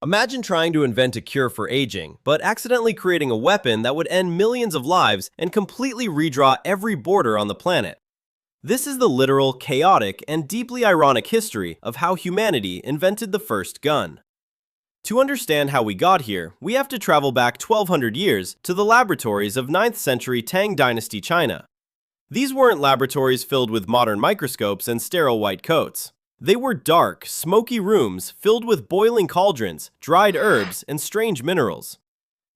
Imagine trying to invent a cure for aging, but accidentally creating a weapon that would end millions of lives and completely redraw every border on the planet. This is the literal, chaotic, and deeply ironic history of how humanity invented the first gun. To understand how we got here, we have to travel back 1200 years to the laboratories of 9th century Tang dynasty China. These weren't laboratories filled with modern microscopes and sterile white coats. They were dark, smoky rooms filled with boiling cauldrons, dried herbs, and strange minerals.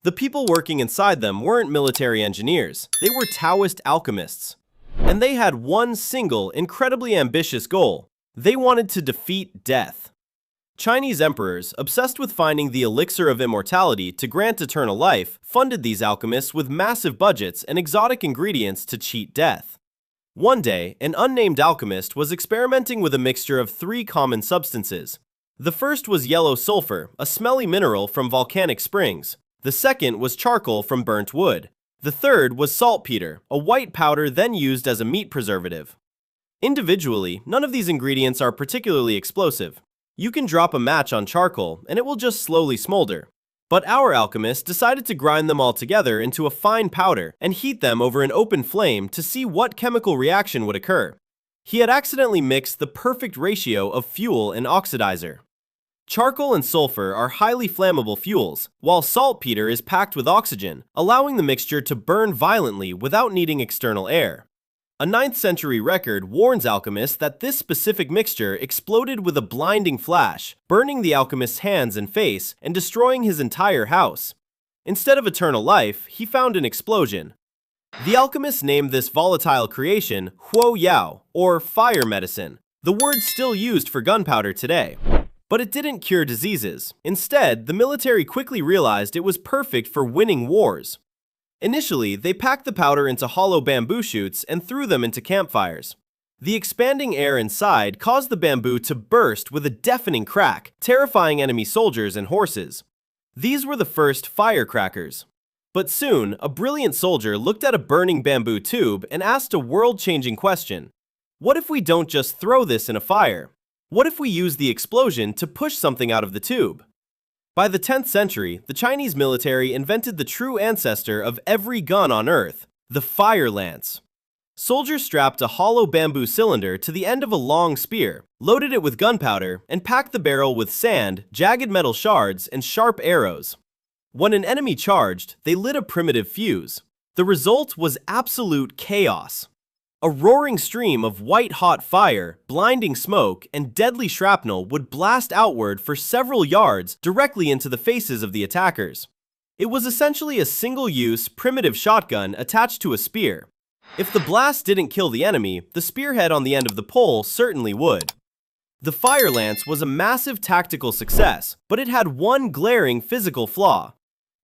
The people working inside them weren't military engineers, they were Taoist alchemists. And they had one single, incredibly ambitious goal. They wanted to defeat death. Chinese emperors, obsessed with finding the elixir of immortality to grant eternal life, funded these alchemists with massive budgets and exotic ingredients to cheat death. One day, an unnamed alchemist was experimenting with a mixture of three common substances. The first was yellow sulfur, a smelly mineral from volcanic springs. The second was charcoal from burnt wood. The third was saltpeter, a white powder then used as a meat preservative. Individually, none of these ingredients are particularly explosive. You can drop a match on charcoal and it will just slowly smolder. But our alchemist decided to grind them all together into a fine powder and heat them over an open flame to see what chemical reaction would occur. He had accidentally mixed the perfect ratio of fuel and oxidizer. Charcoal and sulfur are highly flammable fuels, while saltpeter is packed with oxygen, allowing the mixture to burn violently without needing external air. A 9th century record warns alchemists that this specific mixture exploded with a blinding flash, burning the alchemist's hands and face and destroying his entire house. Instead of eternal life, he found an explosion. The alchemists named this volatile creation Huo Yao, or fire medicine, the word still used for gunpowder today. But it didn't cure diseases. Instead, the military quickly realized it was perfect for winning wars. Initially, they packed the powder into hollow bamboo shoots and threw them into campfires. The expanding air inside caused the bamboo to burst with a deafening crack, terrifying enemy soldiers and horses. These were the first firecrackers. But soon, a brilliant soldier looked at a burning bamboo tube and asked a world-changing question. What if we don't just throw this in a fire? What if we use the explosion to push something out of the tube? By the 10th century, the Chinese military invented the true ancestor of every gun on Earth, the fire lance. Soldiers strapped a hollow bamboo cylinder to the end of a long spear, loaded it with gunpowder, and packed the barrel with sand, jagged metal shards, and sharp arrows. When an enemy charged, they lit a primitive fuse. The result was absolute chaos. A roaring stream of white-hot fire, blinding smoke, and deadly shrapnel would blast outward for several yards directly into the faces of the attackers. It was essentially a single-use, primitive shotgun attached to a spear. If the blast didn't kill the enemy, the spearhead on the end of the pole certainly would. The fire lance was a massive tactical success, but it had one glaring physical flaw.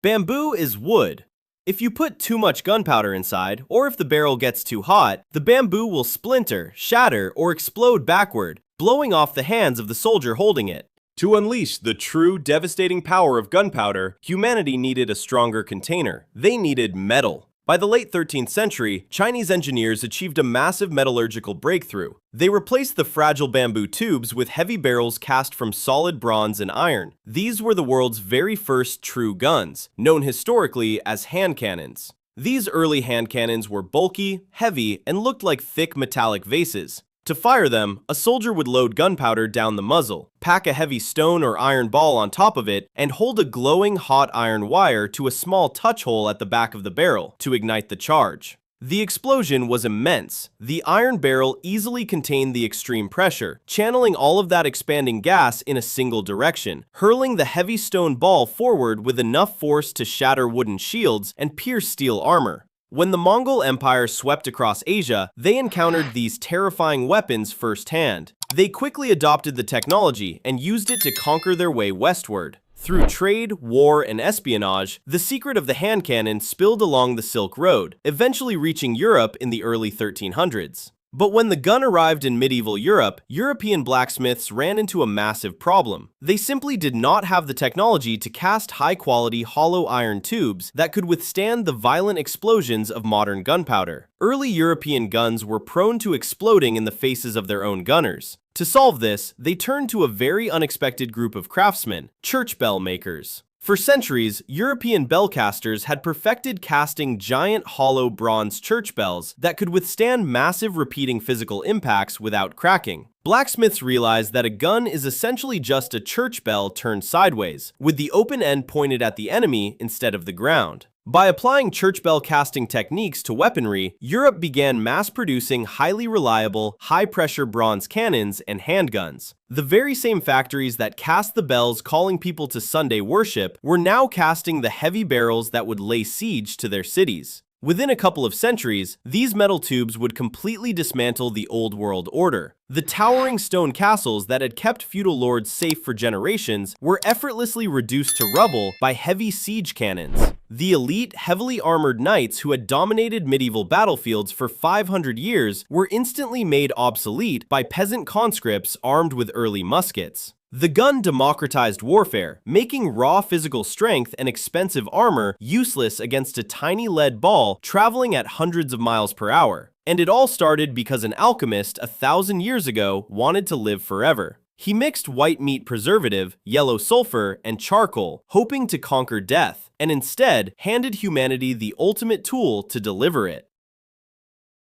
Bamboo is wood. If you put too much gunpowder inside, or if the barrel gets too hot, the bamboo will splinter, shatter, or explode backward, blowing off the hands of the soldier holding it. To unleash the true devastating power of gunpowder, humanity needed a stronger container. They needed metal. By the late 13th century, Chinese engineers achieved a massive metallurgical breakthrough. They replaced the fragile bamboo tubes with heavy barrels cast from solid bronze and iron. These were the world's very first true guns, known historically as hand cannons. These early hand cannons were bulky, heavy, and looked like thick metallic vases. To fire them, a soldier would load gunpowder down the muzzle, pack a heavy stone or iron ball on top of it, and hold a glowing hot iron wire to a small touch hole at the back of the barrel to ignite the charge. The explosion was immense. The iron barrel easily contained the extreme pressure, channeling all of that expanding gas in a single direction, hurling the heavy stone ball forward with enough force to shatter wooden shields and pierce steel armor. When the Mongol Empire swept across Asia, they encountered these terrifying weapons firsthand. They quickly adopted the technology and used it to conquer their way westward. Through trade, war, and espionage, the secret of the hand cannon spilled along the Silk Road, eventually reaching Europe in the early 1300s. But when the gun arrived in medieval Europe, European blacksmiths ran into a massive problem. They simply did not have the technology to cast high-quality hollow iron tubes that could withstand the violent explosions of modern gunpowder. Early European guns were prone to exploding in the faces of their own gunners. To solve this, they turned to a very unexpected group of craftsmen, church bell makers. For centuries, European bellcasters had perfected casting giant hollow bronze church bells that could withstand massive repeating physical impacts without cracking. Blacksmiths realized that a gun is essentially just a church bell turned sideways, with the open end pointed at the enemy instead of the ground. By applying church bell casting techniques to weaponry, Europe began mass-producing highly reliable, high-pressure bronze cannons and handguns. The very same factories that cast the bells calling people to Sunday worship were now casting the heavy barrels that would lay siege to their cities. Within a couple of centuries, these metal tubes would completely dismantle the old world order. The towering stone castles that had kept feudal lords safe for generations were effortlessly reduced to rubble by heavy siege cannons. The elite, heavily armored knights who had dominated medieval battlefields for 500 years were instantly made obsolete by peasant conscripts armed with early muskets. The gun democratized warfare, making raw physical strength and expensive armor useless against a tiny lead ball traveling at hundreds of miles per hour. And it all started because an alchemist 1,000 years ago wanted to live forever. He mixed white meat preservative, yellow sulfur, and charcoal, hoping to conquer death, and instead handed humanity the ultimate tool to deliver it.